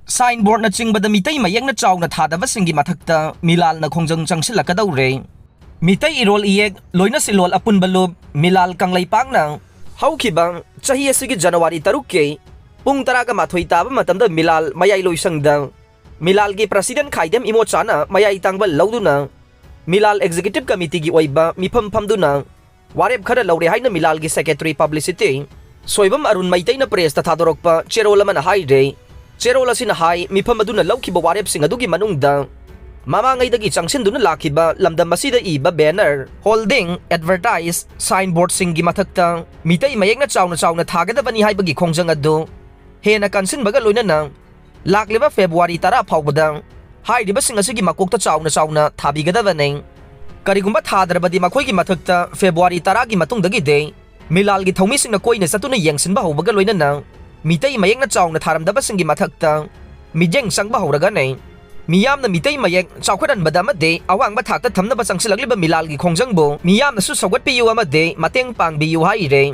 Signboard na chingbada mitay mayeng na chaw na thadaba singi mathakta milal na khongjang changsilakadaure. Mitay irol iyek loina silol apun balob milal kang laipang na haukibang chahi asigi January 3 ke pung taraga mathoi taba matamda milal mayay loisangda milal gi president khaidem imochana mayay tangbal lawduna milal executive committee gi oiba mifam famduna warep khara lawre haina milal gi secretary publicity soibam arun maitai na press ta thadorokpa cherola man haide Cherola sina hai mifam aduna lawkiba warep sing adugi manungda mamangaydagi changsinduna lakiba lamdam masida iba banner holding advertise signboard singi mathakta mitay mayek na chawna thagadabani haibagi khongjang adu hena kansinbaga loinana lakliba February 10 phawbada haidiba sing asigi makokta chawna thabigadabane karigumba thadrabadi makhoigi mathakta February 10 gi matungdagi de milal gi thomi singna koina satuna yengsinba hobaga loinana mitay mayek na chawna tharamdaba singi mathakta mijeng sangba horaga nei miyam na mitay mayek chawkhadan badama de awang ba thakta thamna ba changsilagliba milal gi khongjangbo miyam na su sawat piyu ama de mateng pang biyu hai re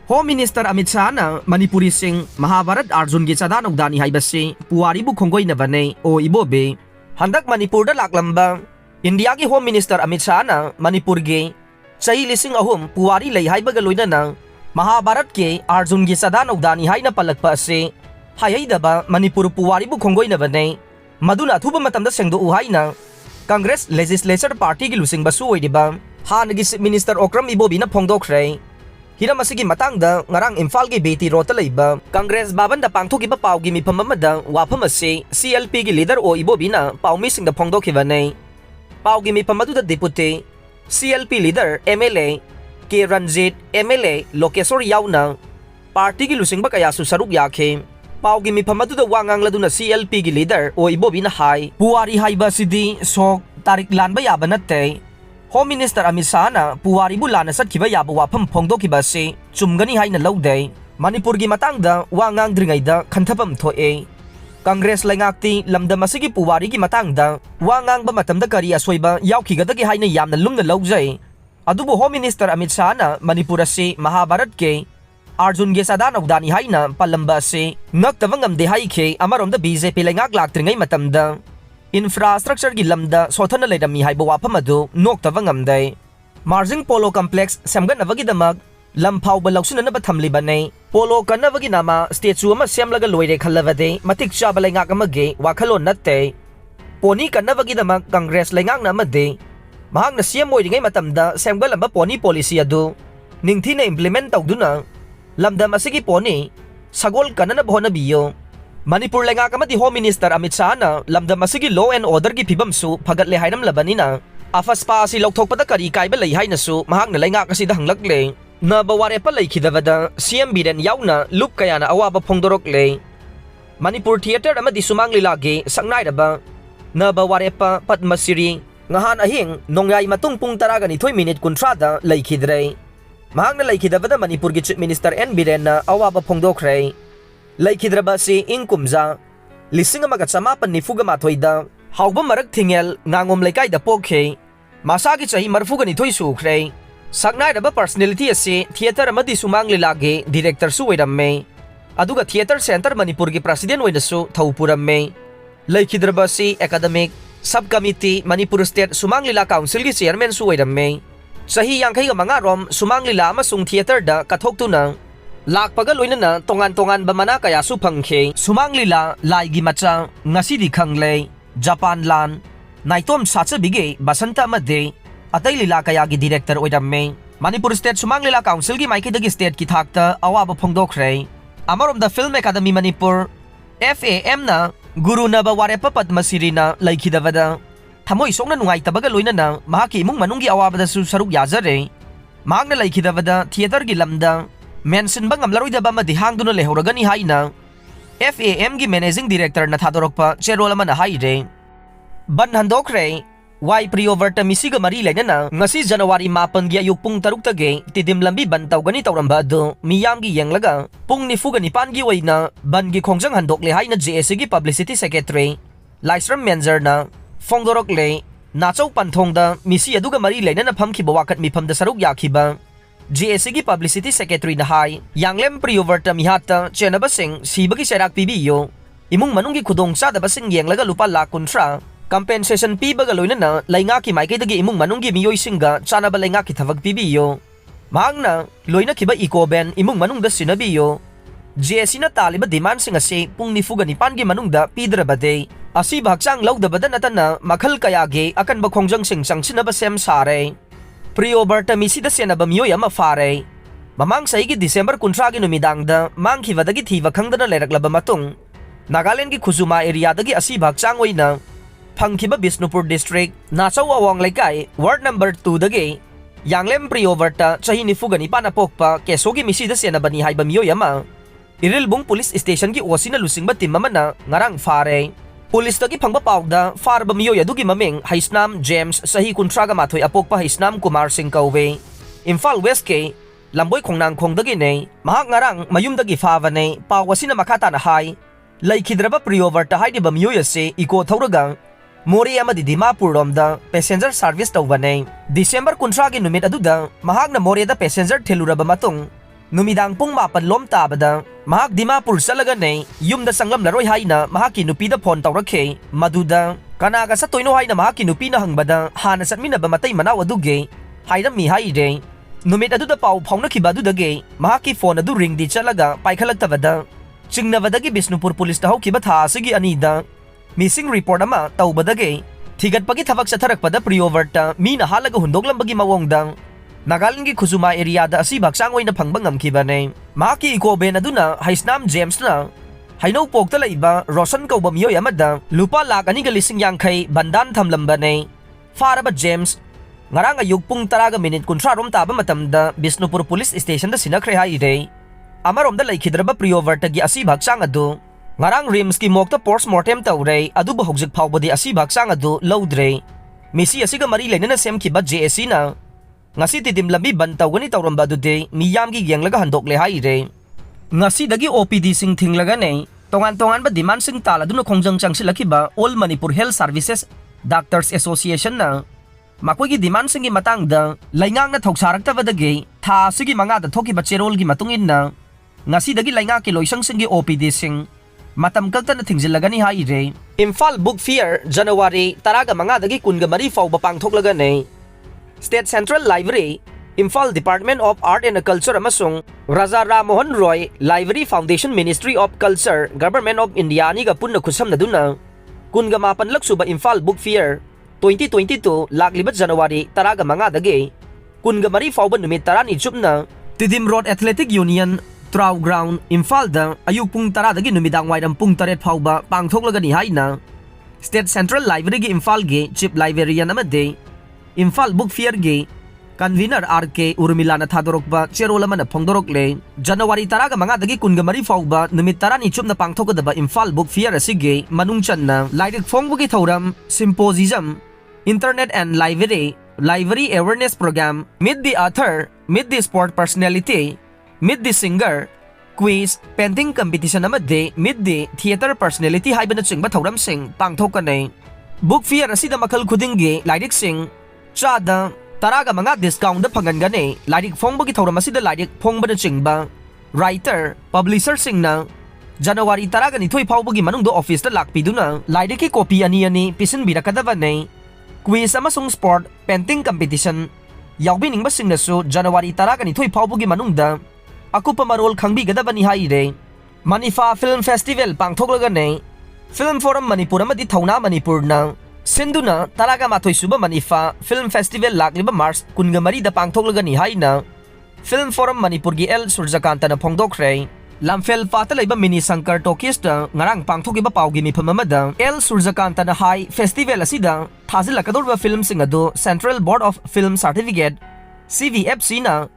Home Minister Amit Shah na Manipuri sing Mahabharat Arjun gi chadan ogdani haibasi puwari bu khongoi na bane o ibobe handak Manipur da laklamba India gi Home Minister Amit Shah na Manipur gi chahi lising ahum puwari lei haibaga loina na Mahabharat ke Arjun gi chadan ogdani haina palakpa ase hayaidaba Manipur puwari bu khongoi na bane maduna thuba matamda sengdo uhaina Congress Legislature Party gi lusing basu oidiba hanagi Minister Okram Ibobi na phongdokhre hiram asigi matangda ngarang Imphal gi Beti Rota leiba Congress baban da pangthokiba paw gi mifam amada wafam ase CLP gi leader o Ibobi na pawmi singda phongdokhibane paw gi mifam adu da deputy CLP leader MLA K Ranjit MLA Lokesor yauna party gi lusingba kaya su saruk yakhe paw gi mifam adu da wangang laduna CLP gi leader o Ibobi na hai puwari haiba sidi sok tarik lanba yaba natte Home Minister Amit Shah na puwari bu lana satkiba yaba wafam phongdokiba se chumgani haina lawde Manipur gi matangda wangang dringaida khanthapam thoe Congress laingakti lamdam asigi puwari gi matangda wangang ba matamda kari asoiba yawkhigadagi haina yamna lumna lawjai adubu Home Minister Amit Shah na Manipur ase Mahabharat ke Arjun ge sadan ogdani haina palamba ase ngaktaba ngamde haikhe amaromda BJP laingak laktringai matamda infrastructure gi lamda sothana leidami haiba wafam adu noktaba ngamdai Marjing Polo Complex semganabagi damak lamphau ba lausunana ba thamlibane polo kanabagi nama statue ama semlaga loire khallavade matik chaba laingak amage wakhalon natte poni kanabagi damak Congress laingak na amade mahang na CM oiringai matamda semgalamba poni policy adu ningthina implement tawduna lamdam asigi poni sagol kanana bhona biyo Manipur laingak amadi Home Minister Amit Shah na lamdam asigi law and order gi phibam su phagat le hainam labanina afaspa asi lokthokpada kari kaiba lei haina su mahang na laingak asida hanglakle na baware pa leikhidavada CM Biren yauna lup kayana awaba phongdorokle Manipur Theater amadi Sumang Lila ge sangnai na baware pa Padma Shri ngahan ahing nongyai matung pung taraga ni 2 minute kuntrada leikhidre mahang na leikhidavada Manipur gi Chief Minister N Biren na awaba phongdokre leikidraba si ingkumza lising amagachamapan ni fuga mathoida hauba marak thingel ngangom laikai da pokhe masagi chahi marfuga ni thoi sukre saknai raba personality ase theater amadi Sumang Lila ge director su oiramme aduga theater center Manipur gi president oina su thaupuramme leikidraba si academic subcommittee Manipur State Sumang Lila Council gi chairman su oiramme chahi yangkai ga manga rom Sumang Lila amasung theater da kathoktuna lakpaga loinana tongan ba mana kaya su phangkhe Sumang Lila laigi macha ngasidi khangle Japan lan naitom sacha bige basanta amade atai lila kaya gi director oiramme Manipur State Sumang Lila Council gi maikidagi state ki thakta awaba phongdokre amarom da Film Academy Manipur FAM na Guru na bawarepa Padma Shri na laikidavada thamoi songna nungai tabaga loinana mahaki imung manunggi awabada su saruk yazare mahangna laikidavada theater gi lamda mention bang amlaroidaba ma dihangduna lehoragani haina FAM gi managing director na thadorokpa cherola man haire ban handokre Wai Priyoverta misiga mari lainana ngasi January 4 gi ayuk pung 3 tage tidim lambi ban tawgani tawramba adu miyam gi yenglaga pung ni fuga ni pan gi waina ban gi khongjang handok le haina JSC gi publicity secretary Laisram Menzer na phongdorok le nachau panthong da misi aduga mari lainana phamki bawakat mi phamda saruk yakhiba JSC gi publicity secretary na hai Yanglem Priyoverta mihata Chenaba Singh sibagi serak pibiyo imung manunggi khudongchadabasing yenglaga lupa lakh 30 compensation pibaga loinana laingaki maikaidagi imung manunggi miyoisinga chanaba laingaki thabag pibiyo mahangna loina khiba eco ban imung manungda sinabiyo JSC na taliba demand sing ase pung nifuga nipan gi manungda pidrabade asi bhakchang lawdabada natana makhal kayage akan ba khongjang sing changsinaba sem sare pre-overta misida senaba miyoy ama fare mamang saigi December 30 gi numidangda mangkhibadagi thiba khangdana leraklaba matung Nagaland gi Khuzuma area dagi asi bhakchang oina phangkhiba Bisnupur district Nachau Awang Laikai ward number 2 dagi Yanglem pre-overta chahi nifuga nipan apokpa kesogi misida senaba ni haiba miyoy ama Irilbung Police Station ki osina lusingba tim mamana ngarang fare Police dagi phangba pawda farba miyoy adugi maming Haisnam James sahi kuntraga mathoi apokpa Haisnam Kumar Singh Kauwe Imphal West ke lamboy khongnang khongdagi ne mahak ngarang mayumdagi fawa ne pawasina makata na hai laikhidraba pre-overta haidiba miyoy ase eco thauraga Mori amadi Dimapur romda passenger service tawbane December 30 gi numit aduda mahak na Mori da passenger theluraba matung numidang pung mapan lom tabada mahak Dimapur salaga ne yumda sanglam laroi haina mahaki nupi da phone tawrakhe maduda kanaga sa toino haina mahaki nupi na hangbada hana satmina ba matai manaw aduge hairam mi haire numit aduda pau phauna khiba adudage mahaki phone adu ring di chalaga paikhalaktabada chingnavadagi Bisnupur police ta hawkiba tha asigi anida missing report ama tawbadage thigatpagi thabak satharakpada pre-overta mina halaga hundoglambagi mawongdang Nagaland gi Khuzuma area da asi bhakchang oina phangba ngamkhibane mahaki eco ban aduna Haisnam James na haino pokta laiba Roshan kauba miyoy amada lupa lakh 250 bandan thamlambane faraba James ngarang ayuk pung 10 minute 30 rom taba matamda Bisnupur police station da sinakhre haire amarom da laikhidraba pre-overta gi asi bhakchang adu ngarang rims ki mokta postmortem tawre aduba hogjik phawbadi asi bhakchang adu lodre misi asiga mari lenana semkhiba JSC na ngasi titim lambi bantawgani tawramba adude miyamgi yenglaga handokle haire ngasi dagi OPD sing thinglaga ne tongan ba demand sing taladuna khongjang changsilakiba All Manipur Health Services Doctors Association na makoigi demand singi matangda laingang na thoksaraktabadagi tha sigi manga da thokiba cherol gi matungin na ngasi dagi lainga ki loisang singi OPD sing matam kakta na thingzilagani haire Imphal Book Fair January 10 dagi 12 fawba pangthoklaga ne State Central Library, Imphal Department of Art and Culture amasung Raja Ram Mohan Roy Library Foundation Ministry of Culture Government of India ni ga punna khusam na duna kunga mapan laksuba Imphal Book Fair 2022 laklibat January 10 dagi kunga mari fawba numit 10 chupna Tidim Road Athletic Union Trow Ground Imphal da ayuk pung 10 dagi numidang wairam pung 3 fawba pangthoklaga ni haina State Central Library gi Imphal ge Chief Librarian amade Imphal Book Fair ge convener RK Urmila na thadorokba cherola man phongdorokle January 10 dagi kunga mari fawba numit 10 chupna pangthokadaba Imphal Book Fair asige manungchanna lairik phongbugi thoram symposium Internet and Library Awareness Program Meet the Author Meet the Sport Personality Meet the Singer Quiz Painting Competition amade Meet the Theater Personality haibana chingba thoram sing pangthokane Book Fair asida makhal khudingi lairik sing Chada taraga mga discount da phangangane lairik phongbagi thoram asida lairik phongbana chingba writer publisher singna January 10 ni thoi phawbagi manungdo office da lakpiduna lairik ki copy ani pisin birakadabane quiz amasung sport painting competition yawbi ningba singnasu January 10 ni thoi phawbagi manungda akupa marol khangbi gadabani haire Manifa Film Festival pangthoklagane Film Forum Manipur amadi Thauna Manipur na Sinduna taraga mathoi suba Manifa Film Festival lakliba March 13 da pangthoklagani haina Film Forum Manipur gi L Surjakanta na phongdokre lamfel patalaiba Mini Sankar Talkies da ngarang pangthokiba pawgi mifam amada L Surjakanta na High Festival asida thazilakadorba film sing ado Central Board of Film Certificate CVFC na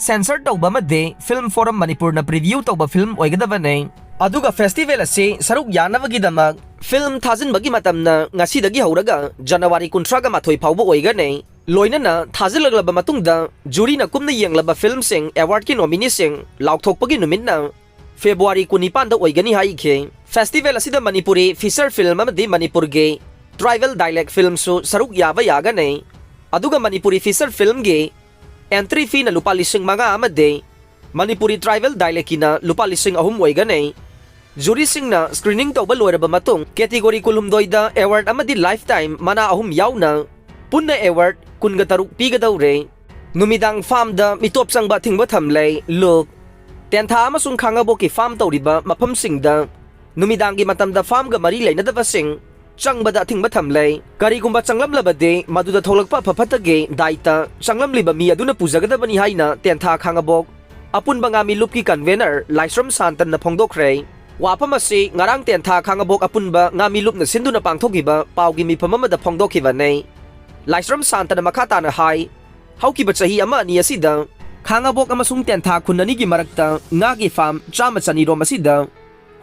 censored tawba made Film Forum Manipur na preview tawba film oigadabane aduga festival ase saruk yanabagidamag film thajinbagi matamna ngasidagi hauraga January 13 mathoi phawba oigane loinana thajilaglaba matungda jury na kumna yenglaba film sing award ki nominee sing laukthokpagi numitna February 19 da oigani haike festival asida Manipuri feature film amadi Manipur ge tribal dialect film su saruk yaba yagane aduga Manipuri feature film ge entry fee na lupa lising mga amade Manipuri tribal dialect na lupa lising ahum oigane Jury-singna screening tawba loiraba matung category kulhumdoida award amadi lifetime mana ahum yauna punna award kunga taruk pigadawre numidang farm da mitop sangba thingba thamlei look tentha amasung khangaboki farm tawriba mafam singda numidang gi matamda farm ga mari leinadaba sing changbada thingba thamlei karigumba changlam labade maduda tholakpa phapatage daita changlam liba mi aduna pujagadabani haina tentha khangabok apun bangami lupki convener Laisram Santan na phongdokre wapam asi ngarang tentha khangabok apunba ngami lup na sinduna pangthokiba pawgi mi phamamada phongdokhiba nei Laisram Santan na makata na hai haukiba chahi ama ani asida khangabok amasung tentha khunani gi marakta ngagi farm chama chani rom asida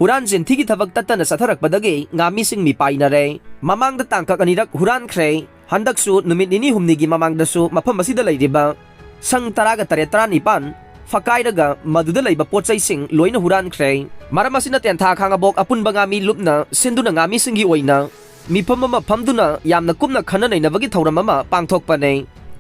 huran jinthigi thabak tatana satharakpadagi ngami sing mi painare mamangda tangkak anirak huran khre handaksu numit nini humnigi mamangdasu mafam asida leiriba sang taraga taretra nipan fakairaga maduda leiba pochai sing loina huran khre maramasina tentha khangabok apun bangami lupna sinduna ngami singi oina mifamama phamduna yamna kumna khana nainabagi thauramama pangthokpane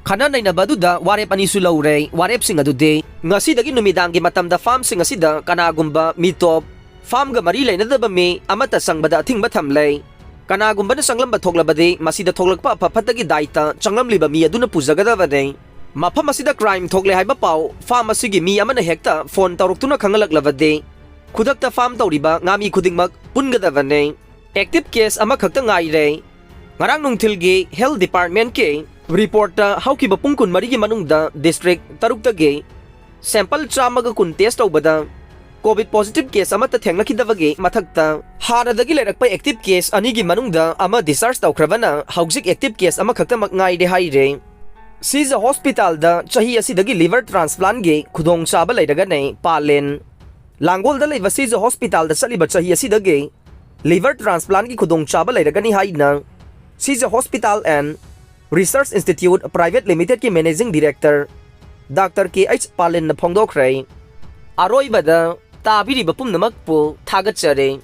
khana nainabaduda warep ani su laure warep sing adude ngasidagi numidangi matamda farm sing asida kanagumba mitop farm ga mari leinadaba me amata sangbada thingba thamlei kanagumba na sanglamba thoklabade masida thoklakpa phafatagi daita changlam liba mi aduna pujagadabade mafam asida crime thokle haiba pau farm asigi mi amana hekta phone tawruktuna khangalak khudakta farm tawriba ngami khudingmak pungadabane active case ama khakta ngai re ngarang nungthilgi health department ke report ta haukiba pungkun mari gi manungda district tarukta ge sample chamaga kun test tawbada covid positive case amata thenglakidabage mathakta haradagi lerakpa active case ani gi manungda ama discharge tawkhrabana haujik active case ama khakta mak ngai re hai re Siza hospital da chahi asidagi liver transplant ge khudong chaba leiraga nei palen langol da leiba Siza hospital da chaliba chahi asidagi liver transplant gi khudong chaba leiraga ni haina Siza hospital and research institute private limited ki managing director Dr. K.H. Palen na phongdokre aroi bada tabiri bapum namak pu thagat chare